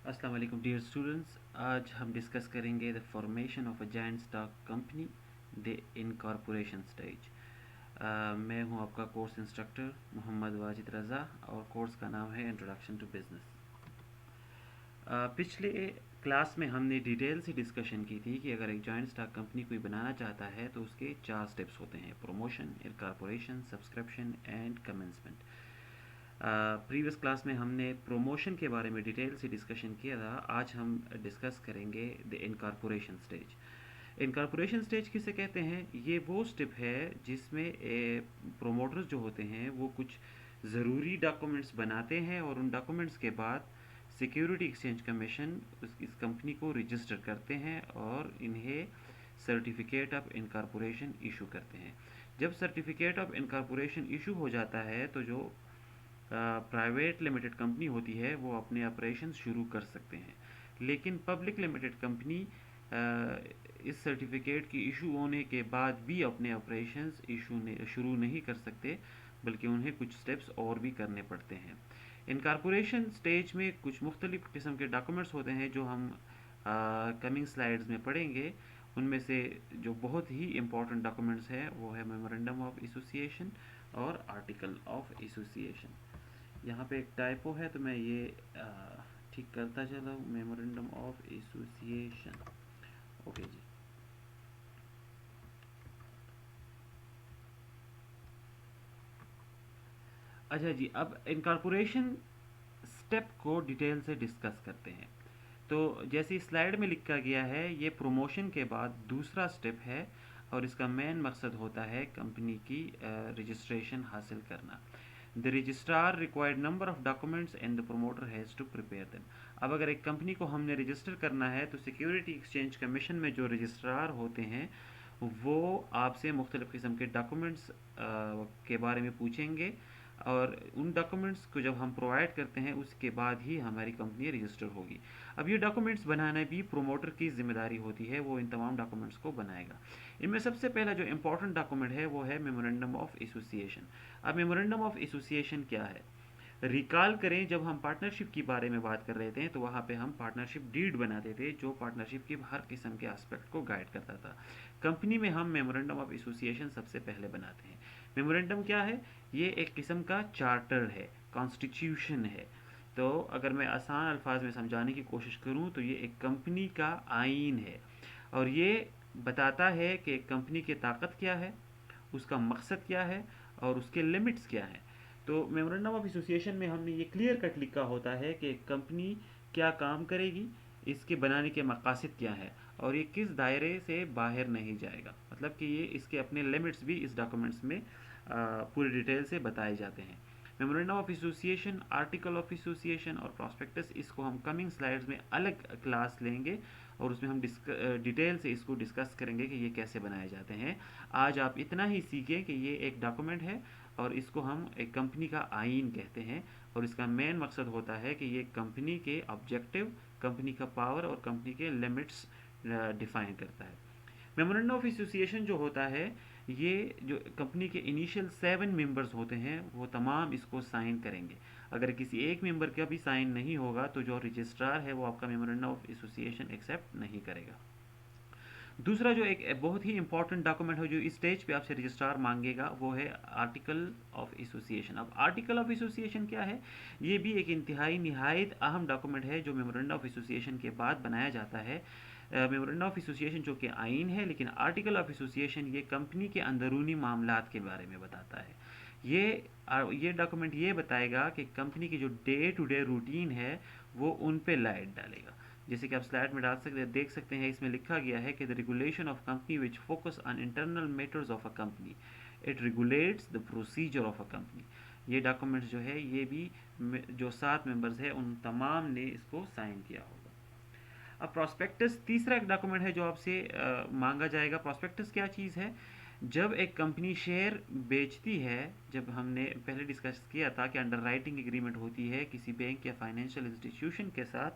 अस्सलाम वालेकुम dear students. आज हम डिस्कस करेंगे the formation of a giant stock company, the incorporation stage. मैं हूं आपका कोर्स इंस्ट्रक्टर मोहम्मद वाजिद रज़ा और कोर्स का नाम है इंट्रोडक्शन टू बिज़नेस। पिछले क्लास में हमने डिटेल से डिस्कशन की थी कि अगर एक जॉइंट स्टॉक कंपनी कोई बनाना चाहता है तो उसके 4 स्टेप्स होते हैं: promotion, incorporation, subscription and commencement. Previous class में हमने प्रमोशन के बारे में डिटेल से डिस्कशन किया था। आज हम डिस्कस करेंगे the incorporation stage. Incorporation stage किसे कहते हैं? ये वो स्टेप है जिसमें प्रोमोटर्स जो होते हैं वो कुछ ज़रूरी डॉक्यूमेंट्स बनाते हैं और उन डॉक्यूमेंट्स के बाद सिक्योरिटी एक्सचेंज कमीशन इस कंपनी को रजिस्टर करते हैं और इन्हें सर्टिफिकेट ऑफ इनकॉर्पोरेशन इशू करते हैं। जब सर्टिफिकेट ऑफ इनकॉर्पोरेशन इशू हो जाता है तो जो प्राइवेट लिमिटेड कंपनी होती है वो अपने ऑपरेशन शुरू कर सकते हैं, लेकिन पब्लिक लिमिटेड कंपनी इस सर्टिफिकेट की इशू होने के बाद भी अपने ऑपरेशंस शुरू नहीं कर सकते, बल्कि उन्हें कुछ स्टेप्स और भी करने पड़ते हैं। इनकॉर्पोरेशन स्टेज में कुछ मुख्तलिफ किस्म के डॉक्यूमेंट्स होते हैं जो हम कमिंग स्लाइड्स में पढ़ेंगे। उनमें से जो बहुत ही इम्पोर्टेंट डॉक्यूमेंट्स हैं वो है मेमोरेंडम ऑफ एसोसिएशन और आर्टिकल ऑफ एसोसिएशन। यहाँ पे एक टाइपो है तो मैं ये ठीक करता चला हूँ। मेमोरेंडम ऑफ एसोसिएशन, ओके जी। अच्छा जी, अब इनकॉर्पोरेशन स्टेप को डिटेल से डिस्कस करते हैं। तो जैसे स्लाइड में लिखा गया है, ये प्रमोशन के बाद दूसरा स्टेप है और इसका मेन मकसद होता है कंपनी की रजिस्ट्रेशन हासिल करना। The registrar required number of documents and the promoter has to prepare them. अब अगर एक कंपनी को हमने रजिस्टर करना है तो सिक्योरिटी एक्सचेंज कमीशन में जो रजिस्ट्रार होते हैं वो आपसे मुख्तलिफ़ किस्म के डॉक्यूमेंट्स के बारे में पूछेंगे और उन डॉक्यूमेंट्स को जब हम प्रोवाइड करते हैं उसके बाद ही हमारी कंपनी रजिस्टर होगी। अब ये डॉक्यूमेंट्स बनाना भी प्रोमोटर की जिम्मेदारी होती है, वो इन तमाम डॉक्यूमेंट्स को बनाएगा। इनमें सबसे पहला जो इम्पोर्टेंट डॉक्यूमेंट है वो है मेमोरेंडम ऑफ एसोसिएशन। अब मेमोरेंडम ऑफ एसोसिएशन क्या है? रिकॉल करें, जब हम पार्टनरशिप के बारे में बात कर रहे थे तो वहाँ पे हम पार्टनरशिप डीड बनाते थे जो पार्टनरशिप के हर किस्म के एस्पेक्ट को गाइड करता था। कंपनी में हम मेमोरेंडम ऑफ एसोसिएशन सबसे पहले बनाते हैं। मेमोरेंडम क्या है? ये एक किस्म का चार्टर है, कॉन्स्टिट्यूशन है। तो अगर मैं आसान अल्फाज में समझाने की कोशिश करूँ तो ये एक कंपनी का आइन है और ये बताता है कि कंपनी की ताकत क्या है, उसका मकसद क्या है और उसके लिमिट्स क्या हैं। तो मेमोरेंडम ऑफ एसोसिएशन में हमने ये क्लियर कट लिखा होता है कि कंपनी क्या काम करेगी, इसके बनाने के मकासद क्या है और ये किस दायरे से बाहर नहीं जाएगा। मतलब कि ये इसके अपने लिमिट्स भी इस डॉक्यूमेंट्स में पूरी डिटेल से बताए जाते हैं। Memorandum of association, article of association और प्रॉस्पेक्टस, इसको हम कमिंग स्लाइड्स में अलग क्लास लेंगे और उसमें हम डिटेल से इसको डिस्कस करेंगे कि ये कैसे बनाए जाते हैं। आज आप इतना ही सीखें कि ये एक डॉक्यूमेंट है और इसको हम एक कंपनी का आइन कहते हैं और इसका मेन मकसद होता है कि ये कंपनी के ऑब्जेक्टिव, कंपनी का पावर और कंपनी के लिमिट्स डिफाइन करता है। मेमोरेंडम ऑफ एसोसिएशन जो होता है, ये जो कंपनी के इनिशियल 7 मेंबर्स होते हैं वो तमाम इसको साइन करेंगे। अगर किसी एक मेंबर का भी साइन नहीं होगा तो जो रजिस्ट्रार है वो आपका मेमोरेंडम ऑफ एसोसिएशन एक्सेप्ट नहीं करेगा। दूसरा जो एक बहुत ही इंपॉर्टेंट डॉक्यूमेंट है जो इस स्टेज पे आपसे रजिस्ट्रार मांगेगा वो है आर्टिकल ऑफ एसोसिएशन। अब आर्टिकल ऑफ एसोसिएशन क्या है? ये भी एक इंतहाई निहायत अहम डॉक्यूमेंट है जो मेमोरेंडम ऑफ एसोसिएशन के बाद बनाया जाता है। मेमोरेंडम ऑफ एसोसिएशन जो कि आइन है, लेकिन आर्टिकल ऑफ एसोसिएशन ये कंपनी के अंदरूनी मामलात के बारे में बताता है। ये डॉक्यूमेंट ये बताएगा कि कंपनी की जो डे टू डे रूटीन है वो उन पे लाइट डालेगा। जैसे कि आप स्लाइड में देख सकते हैं, इसमें लिखा गया है कि the regulation of company which focus on internal matters of a company, it regulates the procedure of a company. ये डॉक्यूमेंट जो है ये भी जो 7 मेंबर्स हैं उन तमाम ने इसको साइन किया होगा। अब प्रॉस्पेक्टस तीसरा एक डॉक्यूमेंट है जो आपसे मांगा जाएगा। प्रॉस्पेक्टस क्या चीज़ है? जब एक कंपनी शेयर बेचती है, जब हमने पहले डिस्कस किया था कि अंडर राइटिंग एग्रीमेंट होती है किसी बैंक या फाइनेंशियल इंस्टीट्यूशन के साथ,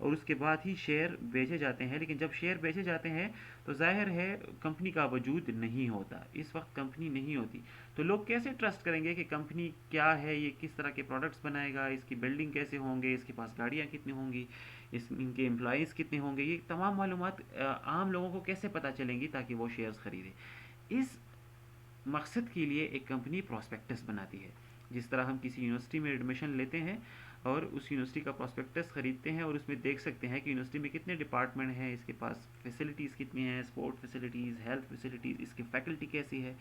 और उसके बाद ही शेयर बेचे जाते हैं। लेकिन जब शेयर बेचे जाते हैं तो जाहिर है कंपनी का वजूद नहीं होता, इस वक्त कंपनी नहीं होती। तो लोग कैसे ट्रस्ट करेंगे कि कंपनी क्या है, ये किस तरह के प्रोडक्ट्स बनाएगा, इसकी बिल्डिंग कैसे होंगे, इसके पास गाड़ियाँ कितनी होंगी, इनके एम्प्लॉयज़ कितने होंगे, ये तमाम मालूमात आम लोगों को कैसे पता चलेंगी ताकि वो शेयर्स खरीदें। इस मकसद के लिए एक कंपनी प्रॉस्पेक्टस बनाती है। जिस तरह हम किसी यूनिवर्सिटी में एडमिशन लेते हैं और उस यूनिवर्सिटी का प्रॉस्पेक्टस खरीदते हैं और उसमें देख सकते हैं कि यूनिवर्सिटी में कितने डिपार्टमेंट हैं, इसके पास फैसिलिटीज़ कितनी हैं, स्पोर्ट फैसिलिटीज़, हेल्थ फैसिलिटीज़, इसकी फैकल्टी कैसी है,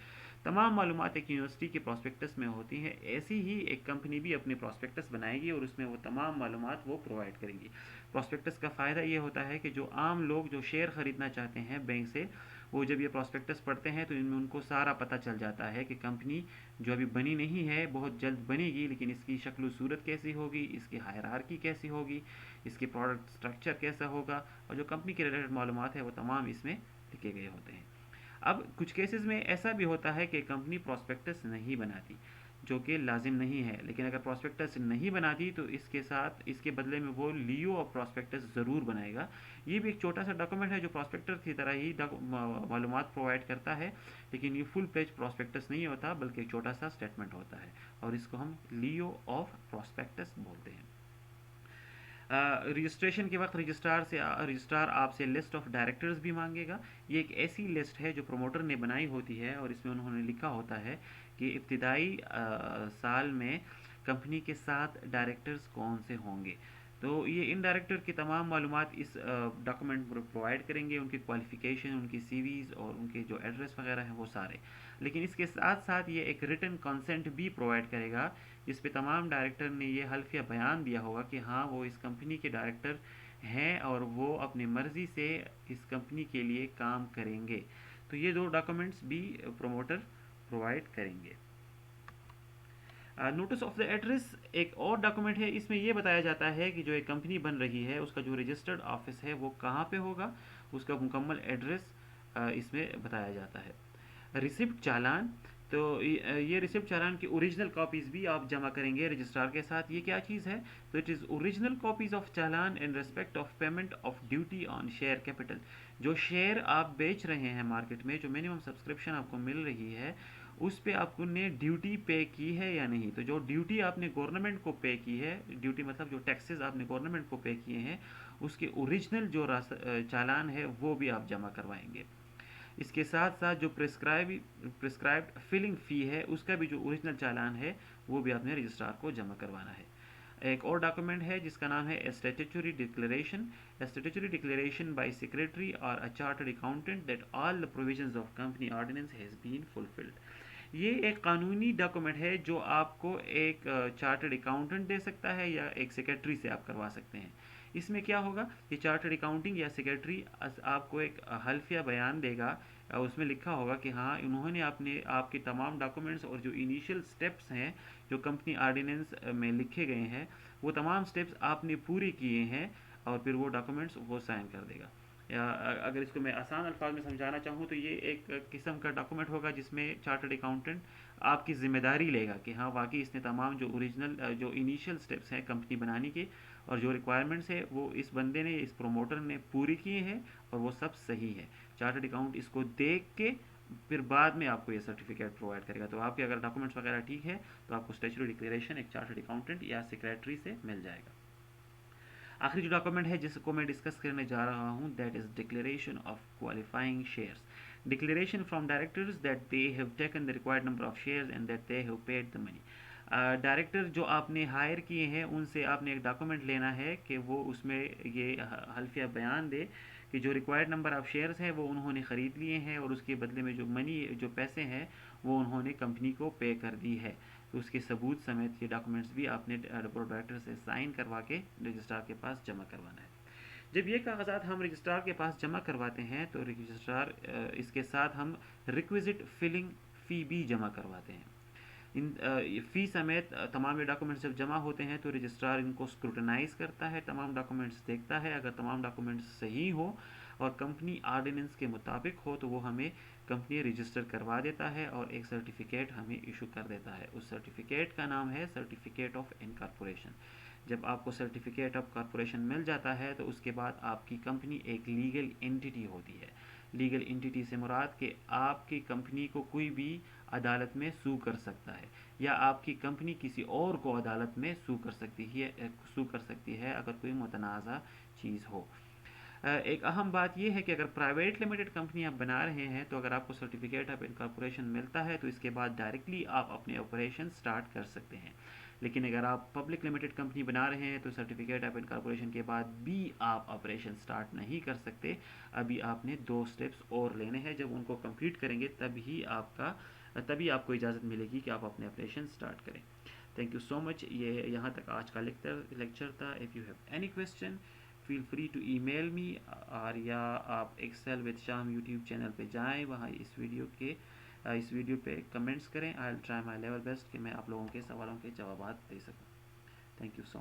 तमाम मालूमात एक यूनिवर्सिटी के प्रॉस्पेक्टस में होती हैं। ऐसी ही एक कंपनी भी अपने प्रॉस्पेक्टस बनाएगी और उसमें वो तमाम मालूमात वो प्रोवाइड करेंगी। प्रॉस्पेक्टस का फ़ायदा ये होता है कि जो आम लोग जो शेयर ख़रीदना चाहते हैं बैंक से, वो जब ये प्रॉस्पेक्टस पढ़ते हैं तो इनमें उनको सारा पता चल जाता है कि कंपनी जो अभी बनी नहीं है बहुत जल्द बनेगी, लेकिन इसकी शक्ल सूरत कैसी होगी, इसकी हायरार्की कैसी होगी, इसके प्रोडक्ट स्ट्रक्चर कैसा होगा, और जो कंपनी के रिलेटेड मालूमात है वो तमाम इसमें लिखे गए होते हैं। अब कुछ केसेस में ऐसा भी होता है कि कंपनी प्रॉस्पेक्टस नहीं बनाती, जो कि लाजिम नहीं है, लेकिन अगर प्रॉस्पेक्टस नहीं बनाती तो इसके साथ इसके बदले में वो लियो और प्रॉस्पेक्टस ज़रूर बनाएगा। ये भी एक छोटा सा डॉक्यूमेंट है जो प्रॉस्पेक्टस की तरह ही मालूमात प्रोवाइड करता है, लेकिन ये फुल पेज प्रॉस्पेक्टस नहीं होता बल्कि एक छोटा सा स्टेटमेंट होता है, और इसको हम लियो ऑफ प्रॉस्पेक्टस बोलते हैं। रजिस्ट्रेशन के वक्त रजिस्ट्रार आपसे लिस्ट ऑफ डायरेक्टर्स भी मांगेगा। ये एक ऐसी लिस्ट है जो प्रमोटर ने बनाई होती है और इसमें उन्होंने लिखा होता है कि इब्तिदाई साल में कंपनी के 7 डायरेक्टर्स कौन से होंगे। तो ये इन डायरेक्टर की तमाम मालूमात इस डॉक्यूमेंट पर प्रोवाइड करेंगे, उनकी क्वालिफ़िकेशन, उनकी सीवीज़ और उनके जो एड्रेस वगैरह हैं वो सारे। लेकिन इसके साथ साथ ये एक रिटन कंसेंट भी प्रोवाइड करेगा जिस पे तमाम डायरेक्टर ने ये हल्फ या बयान दिया होगा कि हाँ वो इस कंपनी के डायरेक्टर हैं और वो अपनी मर्ज़ी से इस कंपनी के लिए काम करेंगे। तो ये 2 डॉक्यूमेंट्स भी प्रमोटर प्रोवाइड करेंगे। नोटिस ऑफ द एड्रेस एक और डॉक्यूमेंट है, इसमें ये बताया जाता है कि जो एक कंपनी बन रही है उसका जो रजिस्टर्ड ऑफिस है वो कहाँ पे होगा, उसका मुकम्मल एड्रेस इसमें बताया जाता है। रिसिप्ट चालान, तो ये रिसिप्ट चालान की ओरिजिनल कॉपीज़ भी आप जमा करेंगे रजिस्ट्रार के साथ। ये क्या चीज़ है, तो it is original copies of challan in respect of payment of duty on share capital. जो शेयर आप बेच रहे हैं मार्केट में, जो मिनिमम सब्सक्रिप्शन आपको मिल रही है, उस पे आपने ड्यूटी पे की है या नहीं। तो जो ड्यूटी आपने गवर्नमेंट को पे की है, ड्यूटी मतलब जो टैक्सेस आपने गवर्नमेंट को पे किए हैं, उसके ओरिजिनल जो चालान है वो भी आप जमा करवाएंगे। इसके साथ साथ जो प्रिस्क्राइब्ड फिलिंग फ़ी है उसका भी जो ओरिजिनल चालान है वो भी आपने रजिस्ट्रार को जमा करवाना है। एक और डॉक्यूमेंट है जिसका नाम है statutory declaration. Statutory declaration by secretary और a chartered accountant that all the provisions of company ordinance has been fulfilled. ये एक कानूनी डॉक्यूमेंट है जो आपको एक चार्टर्ड अकाउंटेंट दे सकता है या एक सेक्रेटरी से आप करवा सकते हैं। इसमें क्या होगा कि चार्टर्ड अकाउंटिंग या सेक्रेटरी आपको एक हल्फिया बयान देगा, उसमें लिखा होगा कि हाँ उन्होंने आपने आपके तमाम डॉक्यूमेंट्स और जो इनिशियल स्टेप्स हैं जो कंपनी आर्डिनेंस में लिखे गए हैं वो तमाम स्टेप्स आपने पूरे किए हैं, और फिर वो डॉक्यूमेंट्स वो साइन कर देगा। या अगर इसको मैं आसान अल्फाज में समझाना चाहूँ तो ये एक किस्म का डॉक्यूमेंट होगा जिसमें चार्टर्ड अकाउंटेंट आपकी ज़िम्मेदारी लेगा कि हाँ वाकई इसने तमाम जो ओरिजिनल जो इनिशियल स्टेप्स हैं कंपनी बनाने के और जो रिक्वायरमेंट्स है वो इस बंदे ने, इस प्रोमोटर ने पूरी किए हैं और वो सब सही है। चार्टर्ड अकाउंट इसको देख के फिर बाद में आपको ये सर्टिफिकेट प्रोवाइड करेगा। तो आपके अगर डॉक्यूमेंट्स वगैरह ठीक है तो आपको स्टैट्यूटरी डिक्लेरेशन एक चार्टर्ड अकाउंटेंट या सेक्रेटरी से मिल जाएगा। आखिरी जो डॉक्यूमेंट है जिसको मैं डिस्कस करने जा रहा हूँ that is declaration of qualifying shares. Declaration from directors that they have taken the required number of shares and that they have paid the money. Director जो आपने हायर किए हैं उनसे आपने एक डॉक्यूमेंट लेना है कि वो उसमें ये हल्फिया बयान दे कि जो रिक्वायर्ड नंबर ऑफ़ शेयर्स हैं वो उन्होंने ख़रीद लिए हैं और उसके बदले में जो मनी जो पैसे हैं वो उन्होंने कंपनी को पे कर दी है। तो उसके सबूत समेत ये डॉक्यूमेंट्स भी आपने बोर्ड डायरेक्टर से साइन करवा के रजिस्ट्रार के पास जमा करवाना है। जब ये कागजात हम रजिस्ट्रार के पास जमा करवाते हैं तो रजिस्ट्रार इसके साथ हम रिक्विजिट फिलिंग फ़ी भी जमा करवाते हैं। इन फ़ी समेत तमाम ये डॉक्यूमेंट्स जब जमा होते हैं तो रजिस्ट्रार इनको स्क्रूटनाइज़ करता है, तमाम डॉक्यूमेंट्स देखता है। अगर तमाम डॉक्यूमेंट्स सही हो और कंपनी आर्डिनेंस के मुताबिक हो तो वो हमें कंपनी रजिस्टर करवा देता है और एक सर्टिफिकेट हमें इशू कर देता है। उस सर्टिफिकेट का नाम है सर्टिफिकेट ऑफ इनकॉर्पोरेशन। जब आपको सर्टिफिकेट ऑफ कॉर्पोरेशन मिल जाता है तो उसके बाद आपकी कंपनी एक लीगल एंटिटी होती है। लीगल एंटिटी से मुराद कि आपकी कंपनी को कोई भी अदालत में सू कर सकता है, या आपकी कंपनी किसी और को अदालत में सू कर सकती है अगर कोई मुतनाज़ा चीज़ हो। एक अहम बात यह है कि अगर प्राइवेट लिमिटेड कंपनी आप बना रहे हैं तो अगर आपको सर्टिफिकेट ऑफ इनकॉर्पोरेशन मिलता है तो इसके बाद डायरेक्टली आप अपने ऑपरेशन स्टार्ट कर सकते हैं। लेकिन अगर आप पब्लिक लिमिटेड कंपनी बना रहे हैं तो सर्टिफिकेट ऑफ इनकॉर्पोरेशन के बाद भी आप ऑपरेशन स्टार्ट नहीं कर सकते। अभी आपने 2 स्टेप्स और लेने हैं, जब उनको कंप्लीट करेंगे तभी आपको इजाज़त मिलेगी कि आप अपने ऑपरेशन स्टार्ट करें। Thank you so much. ये यहाँ तक आज का लेक्चर था। If you have any question feel free to email me, और या आप Excel with Sham YouTube channel पे जाएं, वहाँ इस वीडियो पे कमेंट्स करें। I will try my level best कि मैं आप लोगों के सवालों के जवाब दे सकूं। Thank you so much.